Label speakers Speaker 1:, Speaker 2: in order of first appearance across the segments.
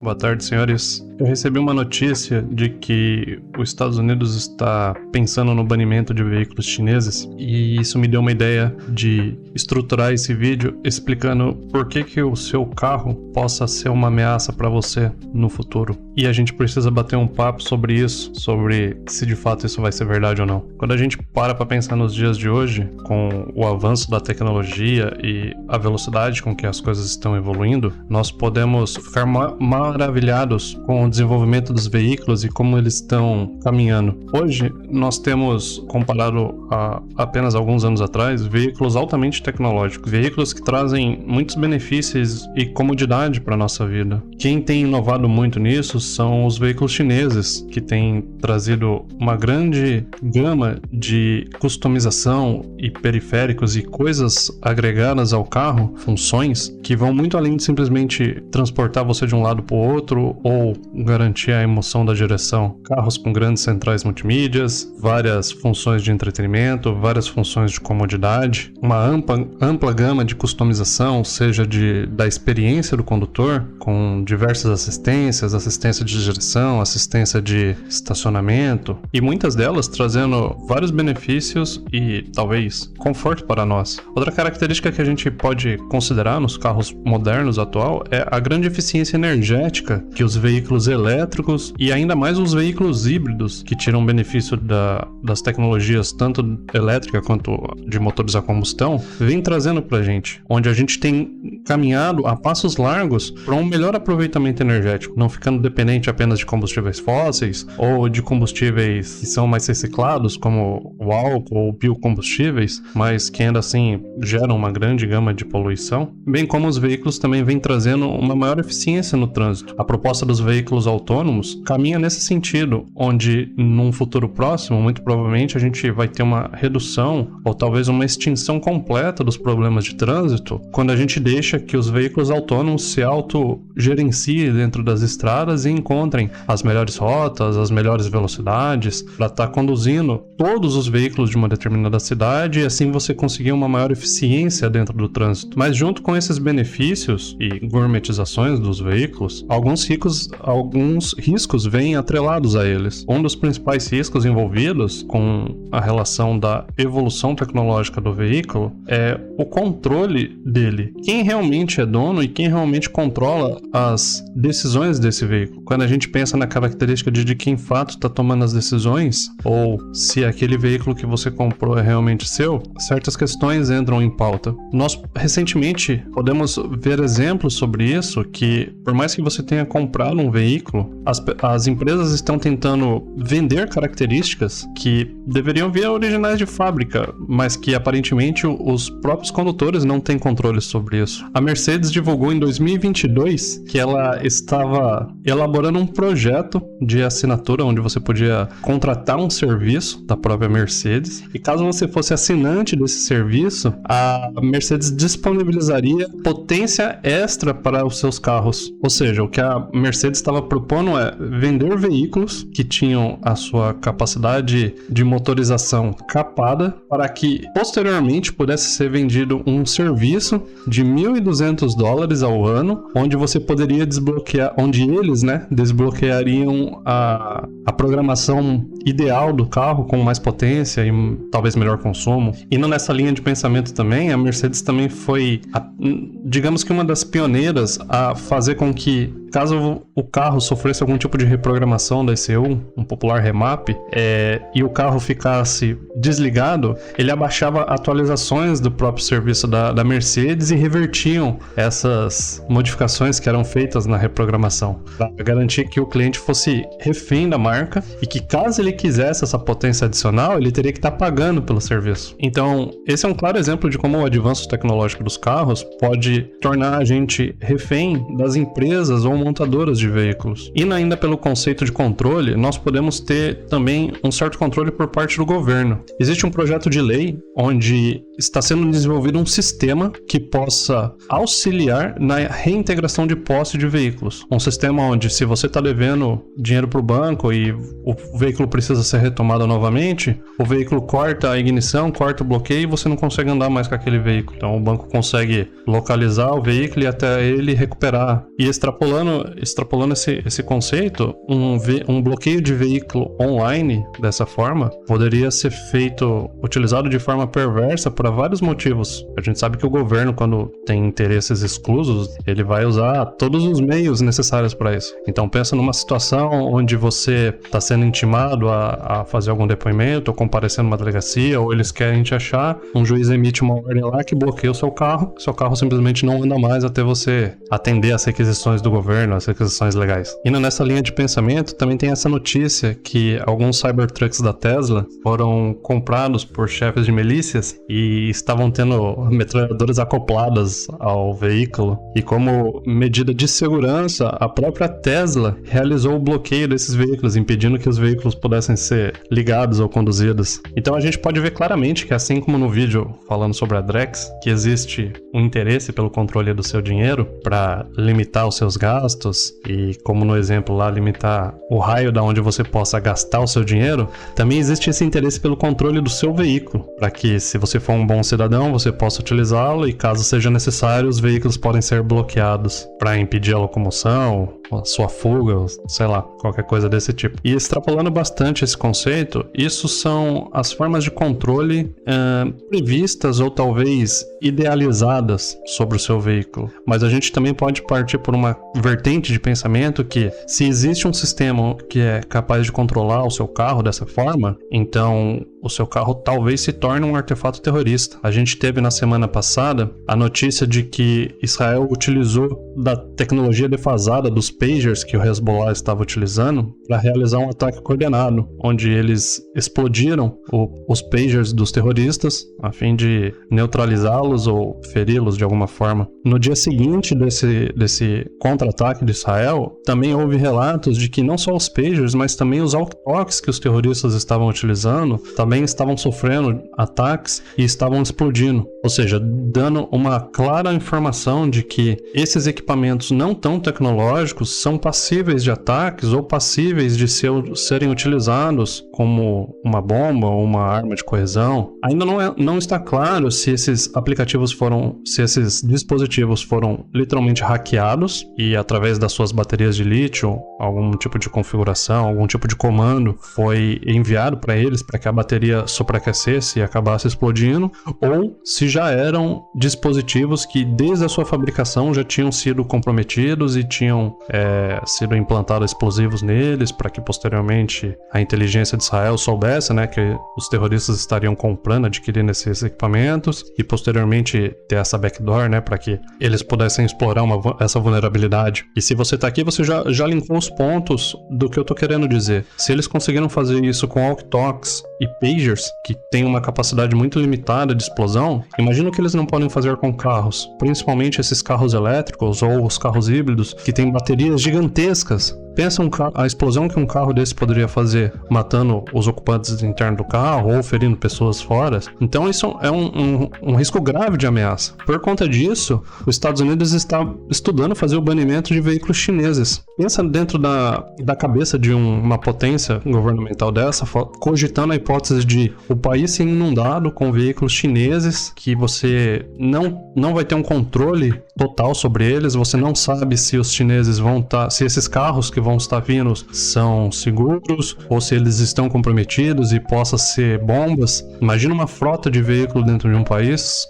Speaker 1: Boa tarde, senhores. Eu recebi uma notícia de que os Estados Unidos está pensando no banimento de veículos chineses e isso me deu uma ideia de estruturar esse vídeo explicando por que o seu carro possa ser uma ameaça para você no futuro. E a gente precisa bater um papo sobre isso, sobre se de fato isso vai ser verdade ou não. Quando a gente para pensar nos dias de hoje, com o avanço da tecnologia e a velocidade com que as coisas estão evoluindo, nós podemos ficar maravilhados com o desenvolvimento dos veículos e como eles estão caminhando. Hoje, nós temos, comparado a apenas alguns anos atrás, veículos altamente tecnológicos, veículos que trazem muitos benefícios e comodidade para a nossa vida. Quem tem inovado muito nisso são os veículos chineses, que têm trazido uma grande gama de customização e periféricos e coisas agregadas ao carro, funções, que vão muito além de simplesmente transportar você de um lado para o outro ou garantir a emoção da direção. Carros com grandes centrais multimídias, várias funções de entretenimento, várias funções de comodidade, uma ampla gama de customização, seja da experiência do condutor, com diversas assistências, assistência de direção, assistência de estacionamento, e muitas delas trazendo vários benefícios e talvez conforto para nós. Outra característica que a gente pode considerar nos carros modernos atual é a grande eficiência energética que os veículos elétricos e ainda mais os veículos híbridos, que tiram benefício das tecnologias tanto elétrica quanto de motores a combustão, vem trazendo pra gente, onde a gente tem caminhado a passos largos para um melhor aproveitamento energético, não ficando dependente apenas de combustíveis fósseis ou de combustíveis que são mais reciclados, como o álcool ou biocombustíveis, mas que ainda assim geram uma grande gama de poluição, bem como os veículos também vêm trazendo uma maior eficiência no trânsito. A proposta dos veículos autônomos caminha nesse sentido, onde num futuro próximo, muito provavelmente, a gente vai ter uma redução ou talvez uma extinção completa dos problemas de trânsito, quando a gente deixa que os veículos autônomos se autogerenciem dentro das estradas e encontrem as melhores rotas, as melhores velocidades, para estar conduzindo todos os veículos de uma determinada cidade e assim você conseguir uma maior eficiência dentro do trânsito. Mas junto com esses benefícios e gourmetizações dos veículos, alguns riscos vêm atrelados a eles. Um dos principais riscos envolvidos com a relação da evolução tecnológica do veículo é o controle dele. Quem realmente é dono e quem realmente controla as decisões desse veículo. Quando a gente pensa na característica de quem de fato está tomando as decisões, ou se aquele veículo que você comprou é realmente seu, certas questões entram em pauta. Nós recentemente podemos ver exemplos sobre isso, que por mais que você tenha comprado um veículo, as empresas estão tentando vender características que deveriam vir originais de fábrica, mas que aparentemente os próprios condutores não têm controle sobre isso. A Mercedes divulgou em 2022 que ela estava elaborando um projeto de assinatura onde você podia contratar um serviço da própria Mercedes, e caso você fosse assinante desse serviço, a Mercedes disponibilizaria potência extra para os seus carros. Ou seja, o que a Mercedes estava propondo é vender veículos que tinham a sua capacidade de motorização capada para que posteriormente pudesse ser vendido um serviço de $1.200 ao ano, onde você poderia desbloquear, onde eles, desbloqueariam a programação ideal do carro com mais potência e talvez melhor consumo. Indo nessa linha de pensamento também, a Mercedes também foi, digamos que uma das pioneiras a fazer com que, caso o carro sofresse algum tipo de reprogramação da ECU, um popular remap, e o carro ficasse desligado, ele abaixava atualizações do próprio serviço da Mercedes e revertiam essas modificações que eram feitas na reprogramação, para garantir que o cliente fosse refém da marca e que, caso ele quisesse essa potência adicional, ele teria que estar pagando pelo serviço. Então, esse é um claro exemplo de como o avanço tecnológico dos carros pode tornar a gente refém das empresas ou montadoras de veículos. Indo ainda pelo conceito de controle, nós podemos ter também um certo controle por parte do governo. Existe um projeto de lei onde está sendo desenvolvido um sistema que possa auxiliar na reintegração de posse de veículos. Um sistema onde, se você está devendo dinheiro para o banco e o veículo precisa ser retomado novamente, o veículo corta a ignição, corta o bloqueio e você não consegue andar mais com aquele veículo. Então o banco consegue localizar o veículo e até ele recuperar. E extrapolando extrapolando esse conceito, um bloqueio de veículo online dessa forma poderia ser utilizado de forma perversa por vários motivos. A gente sabe que o governo, quando tem interesses exclusos, ele vai usar todos os meios necessários para isso. Então pensa numa situação onde você está sendo intimado a fazer algum depoimento ou comparecer numa delegacia, ou eles querem te achar, um juiz emite uma ordem lá que bloqueia o seu carro simplesmente não anda mais até você atender às requisições do governo, às requisições legais. Indo nessa linha de pensamento, também tem essa notícia que alguns Cybertrucks da Tesla foram comprados por chefes de milícias e estavam tendo metralhadoras acopladas ao veículo. E como medida de segurança, a própria Tesla realizou o bloqueio desses veículos, impedindo que os veículos pudessem ser ligados ou conduzidos. Então a gente pode ver claramente que, assim como no vídeo falando sobre a Drex, que existe um interesse pelo controle do seu dinheiro para limitar os seus gastos e, como no exemplo lá, limitar o raio da onde você possa gastar o seu dinheiro, também existe esse interesse pelo controle do seu veículo, para que, se você for um bom cidadão, você possa utilizá-lo e, caso seja necessário, os veículos podem ser bloqueados para impedir a locomoção, a sua fuga, sei lá, qualquer coisa desse tipo. E extrapolando bastante esse conceito, isso são as formas de controle previstas ou talvez idealizadas sobre o seu veículo. Mas a gente também pode partir por uma vertente de pensamento que, se existe um sistema que é capaz de controlar o seu carro dessa forma, então o seu carro talvez se torne um artefato terrorista. A gente teve na semana passada a notícia de que Israel utilizou da tecnologia defasada dos pagers que o Hezbollah estava utilizando para realizar um ataque coordenado, onde eles explodiram os pagers dos terroristas a fim de neutralizá-los ou feri-los de alguma forma. No dia seguinte desse contra-ataque de Israel, também houve relatos de que não só os pagers, mas também os walkie-talkies que os terroristas estavam utilizando também estavam sofrendo ataques e estavam explodindo. Ou seja, dando uma clara informação de que esses equipamentos não tão tecnológicos são passíveis de ataques ou passíveis de serem utilizados como uma bomba ou uma arma de coesão. Ainda não está claro se esses esses dispositivos foram literalmente hackeados e, através das suas baterias de lítio, algum tipo de configuração, algum tipo de comando foi enviado para eles para que a bateria superaquecesse e acabasse explodindo, ou se já eram dispositivos que desde a sua fabricação já tinham sido comprometidos e tinham sido implantados explosivos neles para que posteriormente a inteligência de Israel soubesse, né, que os terroristas estariam comprando, adquirindo esses equipamentos e posteriormente ter essa backdoor, né, para que eles pudessem explorar essa vulnerabilidade. E se você tá aqui, você já linkou os pontos do que eu tô querendo dizer. Se eles conseguiram fazer isso com walkie-talkies e pagers, que tem uma capacidade muito limitada de explosão, imagina o que eles não podem fazer com carros, principalmente esses carros elétricos ou os carros híbridos que têm baterias gigantescas. Pensa a explosão que um carro desse poderia fazer, matando os ocupantes internos do carro ou ferindo pessoas fora. Então isso é um risco grave de ameaça. Por conta disso, os Estados Unidos está estudando fazer o banimento de veículos chineses. Pensa dentro da cabeça de uma potência governamental dessa, cogitando a hipótese de o país ser inundado com veículos chineses que você não vai ter um controle total sobre eles. Você não sabe se os chineses se esses carros que vão estar vindo são seguros ou se eles estão comprometidos e possa ser bombas. Imagina uma frota de veículos dentro de um país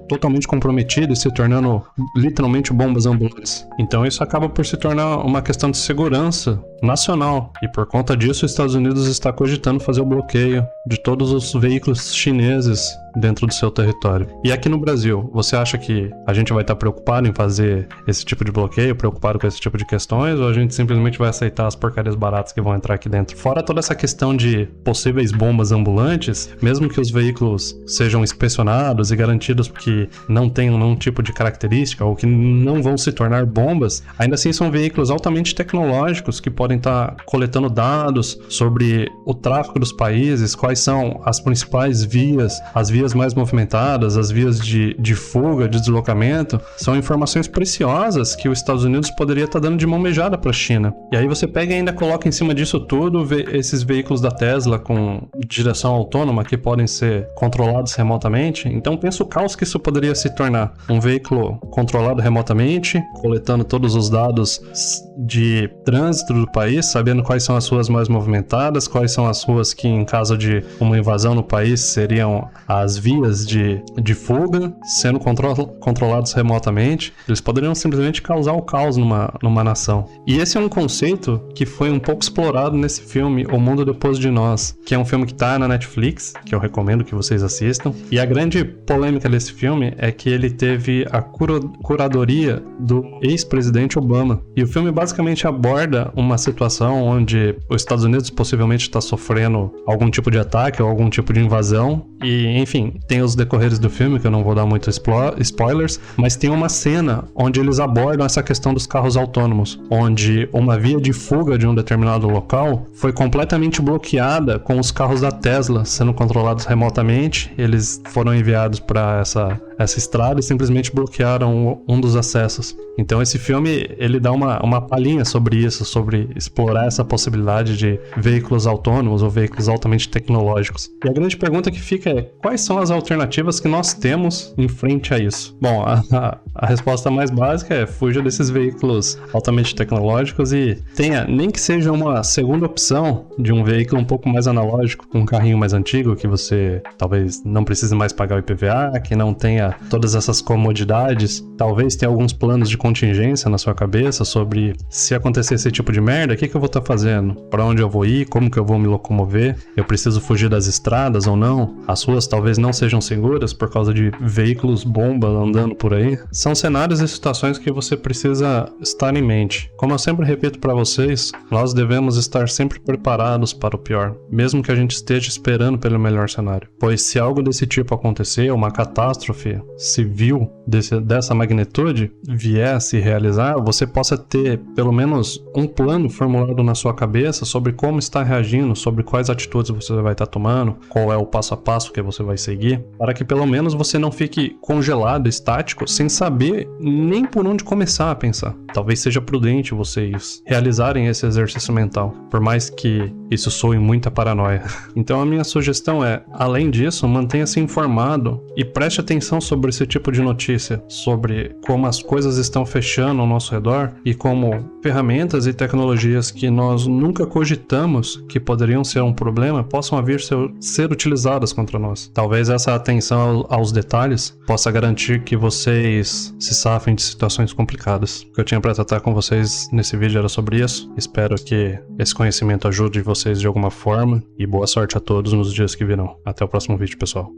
Speaker 1: totalmente comprometido e se tornando literalmente bombas ambulantes. Então isso acaba por se tornar uma questão de segurança nacional, e por conta disso os Estados Unidos está cogitando fazer o bloqueio de todos os veículos chineses dentro do seu território. E aqui no Brasil, você acha que a gente vai estar preocupado em fazer esse tipo de bloqueio, preocupado com esse tipo de questões, ou a gente simplesmente vai aceitar as porcarias baratas que vão entrar aqui dentro? Fora toda essa questão de possíveis bombas ambulantes, mesmo que os veículos sejam inspecionados e garantidos que não tenham nenhum tipo de característica ou que não vão se tornar bombas, ainda assim são veículos altamente tecnológicos que podem estar coletando dados sobre o tráfego dos países, quais são as principais vias, as vias vias mais movimentadas, as vias de fuga, de deslocamento, são informações preciosas que os Estados Unidos poderia estar dando de mão beijada para a China. E aí você pega e ainda coloca em cima disso tudo esses veículos da Tesla com direção autônoma que podem ser controlados remotamente. Então pensa o caos que isso poderia se tornar. Um veículo controlado remotamente, coletando todos os dados de trânsito do país, sabendo quais são as ruas mais movimentadas, quais são as ruas que, em caso de uma invasão no país, seriam as vias de fuga, sendo controlados remotamente. Eles poderiam simplesmente causar o caos numa nação. E esse é um conceito que foi um pouco explorado nesse filme, O Mundo Depois de Nós, que é um filme que tá na Netflix, que eu recomendo que vocês assistam. E a grande polêmica desse filme é que ele teve a curadoria do ex-presidente Obama. E o filme basicamente aborda uma situação onde os Estados Unidos possivelmente está sofrendo algum tipo de ataque ou algum tipo de invasão. E, enfim, tem os decorreres do filme, que eu não vou dar muito spoilers, mas tem uma cena onde eles abordam essa questão dos carros autônomos, onde uma via de fuga de um determinado local foi completamente bloqueada com os carros da Tesla sendo controlados remotamente. Eles foram enviados para essa estrada e simplesmente bloquearam um dos acessos. Então esse filme, ele dá uma palhinha sobre isso, sobre explorar essa possibilidade de veículos autônomos ou veículos altamente tecnológicos. E a grande pergunta que fica é, quais são as alternativas que nós temos em frente a isso? Bom, a resposta mais básica é fuja desses veículos altamente tecnológicos e tenha, nem que seja uma segunda opção de um veículo um pouco mais analógico, um carrinho mais antigo, que você talvez não precise mais pagar o IPVA, que não tenha todas essas comodidades. Talvez tenha alguns planos de contingência na sua cabeça sobre se acontecer esse tipo de merda, o que eu vou estar fazendo? Para onde eu vou ir? Como que eu vou me locomover? Eu preciso fugir das estradas ou não? As ruas talvez não sejam seguras por causa de veículos bomba andando por aí. São cenários e situações que você precisa estar em mente. Como eu sempre repito para vocês, nós devemos estar sempre preparados para o pior, mesmo que a gente esteja esperando pelo melhor cenário. Pois se algo desse tipo acontecer, uma catástrofe civil dessa magnitude vier a se realizar, você possa ter pelo menos um plano formulado na sua cabeça sobre como está reagindo, sobre quais atitudes você vai estar tomando, qual é o passo a passo que você vai seguir, para que pelo menos você não fique congelado, estático, sem saber nem por onde começar a pensar. Talvez seja prudente vocês realizarem esse exercício mental, por mais que isso soe muita paranoia. Então a minha sugestão é, além disso, mantenha-se informado e preste atenção sobre esse tipo de notícia, sobre como as coisas estão fechando ao nosso redor e como ferramentas e tecnologias que nós nunca cogitamos que poderiam ser um problema possam vir ser utilizadas contra nós. Talvez essa atenção aos detalhes possa garantir que vocês se safem de situações complicadas. O que eu tinha para tratar com vocês nesse vídeo era sobre isso. Espero que esse conhecimento ajude vocês de alguma forma e boa sorte a todos nos dias que virão. Até o próximo vídeo, pessoal.